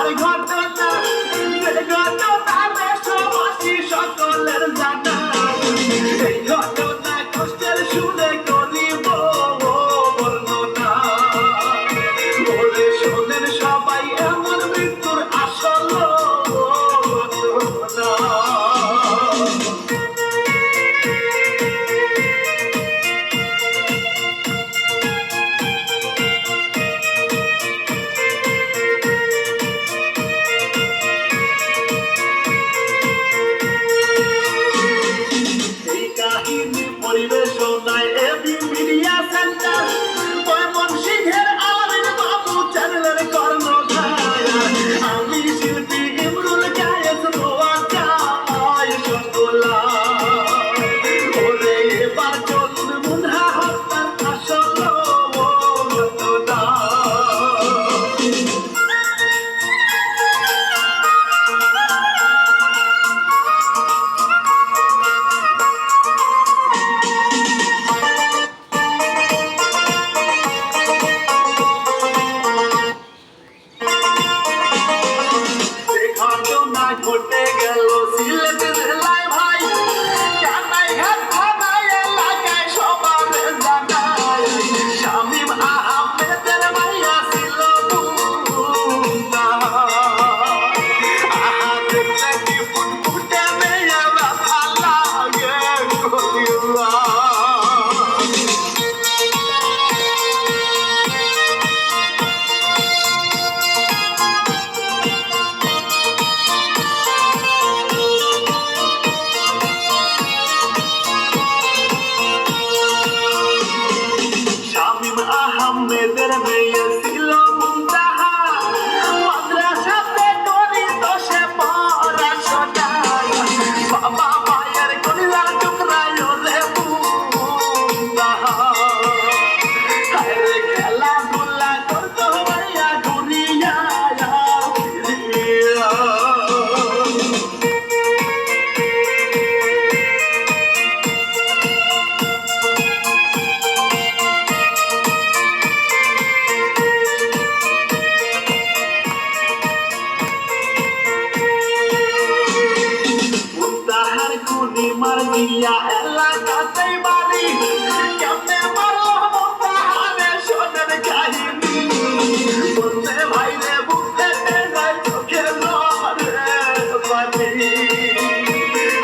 আর ঘটনা দেশবাসী সকলের জানা এই ঘটনা কষ্টের সুরে করিব বর্ণনা বলে শোনেন সবাই এমন মৃত্যুর আসল ঘটনা। পরিবেশনায় এবি মিডিয়া সেন্টার ময়মনসিংহের আলামিন বাবু চ্যানেলের কর্ণধার আমি শিল্পী ইমরুল কায়েস চাই সকলা ওরে এবার চলুন মুন্না হত্যার আসল ঘটনা। ঘটে গেল সিলেট জেলায় ভাই জানাই ঘাট থানায় এলাকায় সবার জানাই শামীম আহমেদের ভাইয়া ছিল দেখতে কি ফুটফুটে মেয়ে ব্যথা লাগে কলিলা। আহমেদের মেয়ে ছিল মুনতাহা মাদ্রাসাতে করিত সে পড়াশোনা বাবা মায়ের কলিজার টুকরায় রে মুনতাহা খেলাধুলা করতো ভাইয়া ঘুরিয়া মারিয়া এলাকাতেই বাড়ি কেমনে মারলো মুনতাহারে শোনেন কাহিনী বলতে ভাইরে বুকে যায় চোখে নরে পানি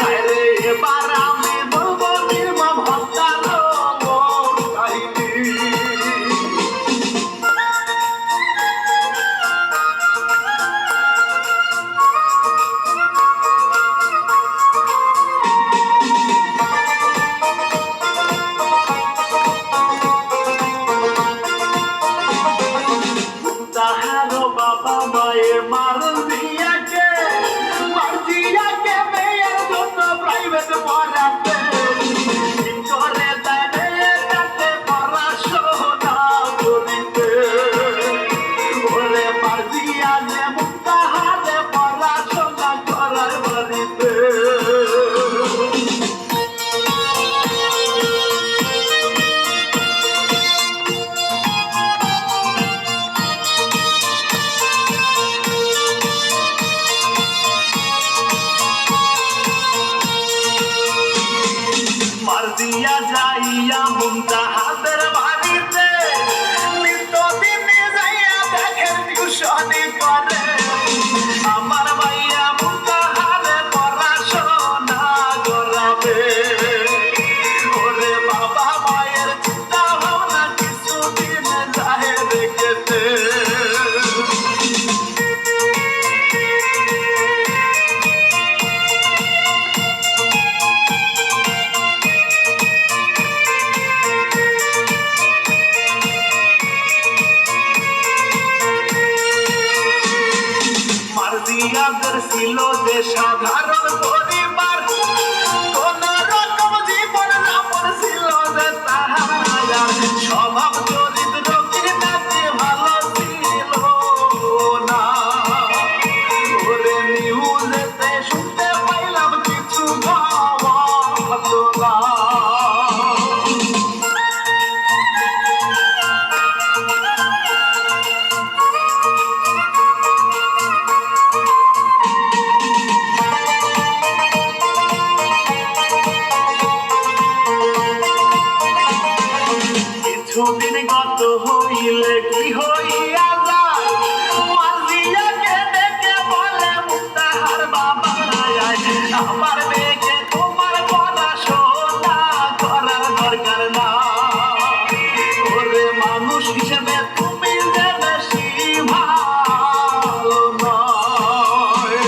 আরে এবার আমি বলবো নির্মম হত্যার কাহিনী। বাবা মায়ের মার দিয়াকে মেয়ের জন্য প্রাইভেট পড়াতে করে দেয় তাতে পড়াশোনা করিতে ওরে মার দিয়া যে মুনতাহারে পড়াশোনা করার বাড়িতে। দিয়া যাইয়া মুনতাহাদের বাড়িতে নিত্যদিনে যাইয়া দেখেন টিউশনি করে আমার ভাইয়া মুনতাহারে পড়াশোনা করাবে ওরে বাবা মায়ের চিন্তা ভাবনা কিছুদিন যায় রেখেতে। মারদিয়াদের ছিল যে সাধারণ পরিবার কোন রকম জীবন যাপন ছিল যে তাহার স্বভাব চরিত্র কিনাতে ভালো ছিল না ওরে নিউজেতে শুনতে পাইলাম কিছু ঘটনা। হইলে কি হইয়া যায় মাঝিয়াকে ডেকে বলে মুক্তাহার বাবা আমার মেয়েকে তোমার পড়াশোনা করার দরকার না ওরে মানুষ হিসেবে তুমি যে বেশি ভালো নয়।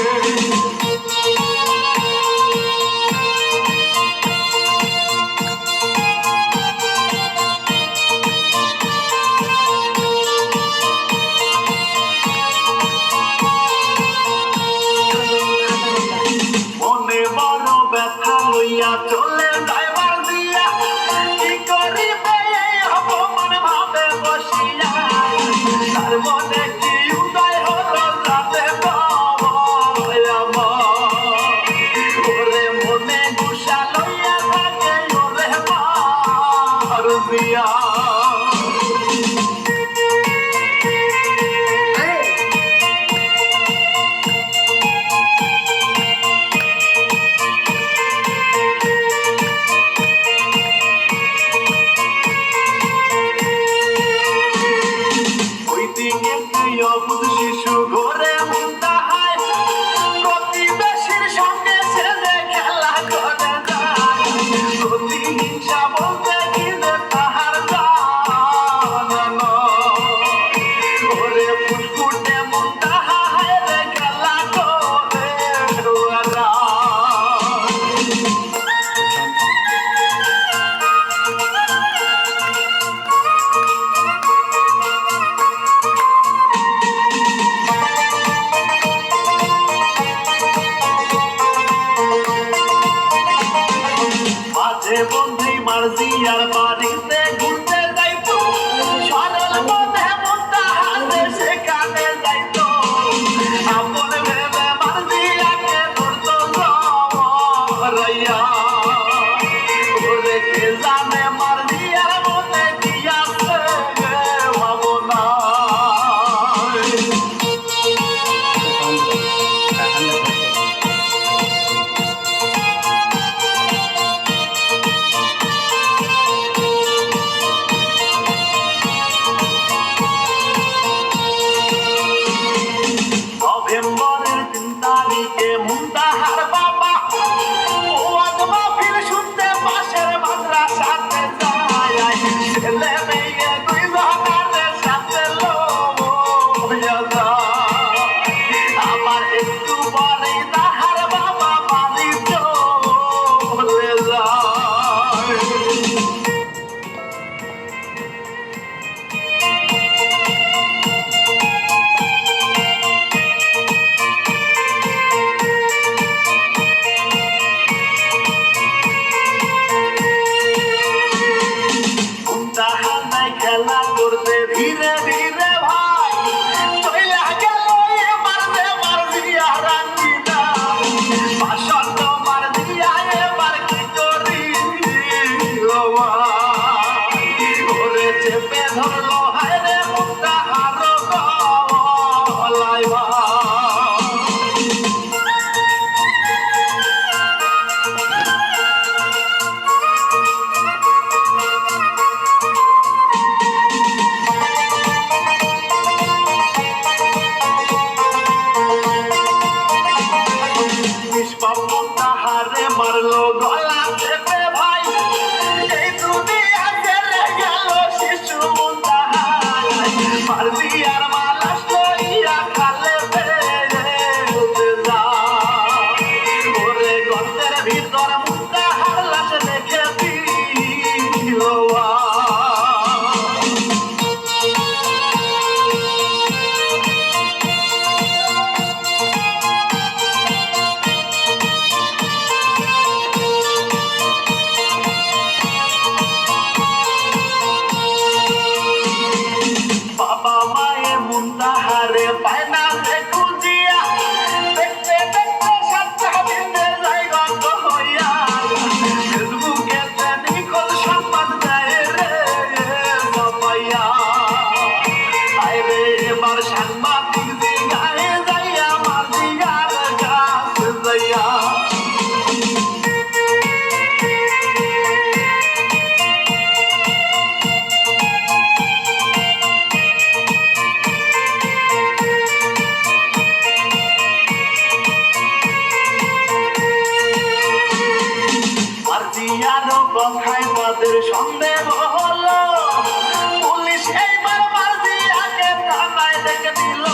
মনে বড় ব্যথা লইয়া চলে যাইবার দিয়া কি করিবে এই অপমান ভাবে বসিয়া তার মনে কি উদয় হলো যাতে ওরে মনে গুসা লইয়া থাকে ওরে মার দিয়া শিশু ঘরে মুন্তাহায় প্রতিবেশীর সঙ্গে ছেলে খেলা করে যায় প্রতিহিংসা বলতে গিয়ে তাহার জান ওরে ফুটফুটে মুন্তাহায় রে খেলা করে মাঝে বন্ধে মার্জিয়ার বাড়িতে ঘুরতে যাইতো সরল মনে মুন্তাহাতে সেখানে যাইতো আপন ভেবে মার্জিয়াকে ধরতো জমাইয়া ওরে কে জানে মার্জিয়ার মনে কি আছে ভাবনা নভেম্বরের 3 তারিখে মুন্তাহার বাবা ওয়াজ মাহফিল শুনতে পাশের মাদ্রাসা কথায় তাদের সন্দেহ হলো, পুলিশ এইবার মার্জিয়াকে থানায় ডেকে দিল।